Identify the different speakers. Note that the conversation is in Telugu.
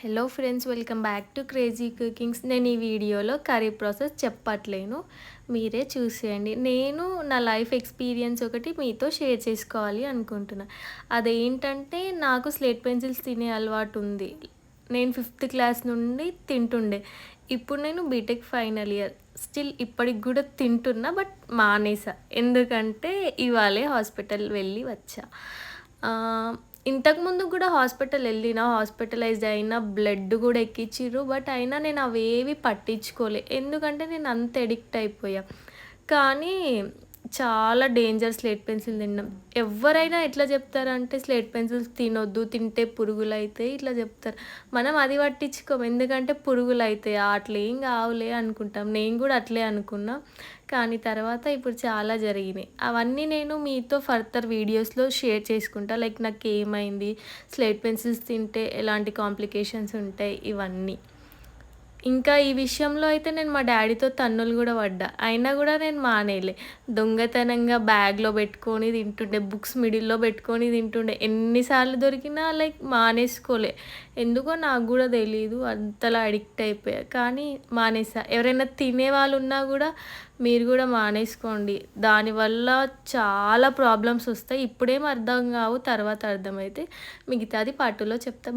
Speaker 1: Hello friends, welcome back to crazy cookings. నేను ఈ వీడియోలో కర్రీ ప్రాసెస్ చెప్పట్లేను, మీరే చూసేయండి. నేను నా లైఫ్ ఎక్స్పీరియన్స్ ఒకటి మీతో షేర్ చేసుకోవాలి అనుకుంటున్నా. అదేంటంటే, నాకు స్లేట్ పెన్సిల్స్ తినే అలవాటు ఉంది. నేను 5th క్లాస్ నుండి తింటుండే. ఇప్పుడు నేను బీటెక్ ఫైనల్ ఇయర్. స్టిల్ ఇప్పటికి కూడా తింటున్నా, బట్ మానేసా. ఎందుకంటే ఇవాళే హాస్పిటల్ వెళ్ళి వచ్చా. ఇంతకుముందు కూడా హాస్పిటల్ వెళ్ళిన, హాస్పిటలైజ్డ్ అయినా, బ్లడ్ కూడా ఎక్కిచ్చిర్రు. బట్ అయినా నేను అవేవి పట్టించుకోలే. ఎందుకంటే నేను అంత ఎడిక్ట్ అయిపోయా. కానీ చాలా డేంజర్ స్లేట్ పెన్సిల్ తినడం. ఎవ్వరైనా ఎట్లా చెప్తారంటే స్లేట్ పెన్సిల్స్ తినొద్దు, తింటే పురుగులైతాయి ఇట్లా చెప్తారు. మనం అది పట్టించుకోము, ఎందుకంటే పురుగులైతాయి అట్లేం కావులే అనుకుంటాం. నేను కూడా అట్లే అనుకున్నా. కానీ తర్వాత ఇప్పుడు చాలా జరిగినాయి. అవన్నీ నేను మీతో ఫర్దర్ వీడియోస్లో షేర్ చేసుకుంటా. లైక్ నాకు ఏమైంది, స్లేట్ పెన్సిల్స్ తింటే ఎలాంటి కాంప్లికేషన్స్ ఉంటాయి, ఇవన్నీ. ఇంకా ఈ విషయంలో అయితే నేను మా డాడీతో తన్నులు కూడా పడ్డా. అయినా కూడా నేను మానేయలే. దొంగతనంగా బ్యాగ్లో పెట్టుకొని తింటుండే, బుక్స్ మిడిల్లో పెట్టుకొని తింటుండే. ఎన్నిసార్లు దొరికినా లైక్ మానేసుకోలే. ఎందుకో నాకు కూడా తెలీదు, అంతలా అడిక్ట్ అయిపోయా. కానీ మానేసా. ఎవరైనా తినేవాళ్ళు ఉన్నా కూడా మీరు కూడా మానేసుకోండి. దానివల్ల చాలా ప్రాబ్లమ్స్ వస్తాయి. ఇప్పుడేం అర్థం కావు, తర్వాత అర్థమైతే. మిగతాది పార్ట్ 2లో చెప్తా.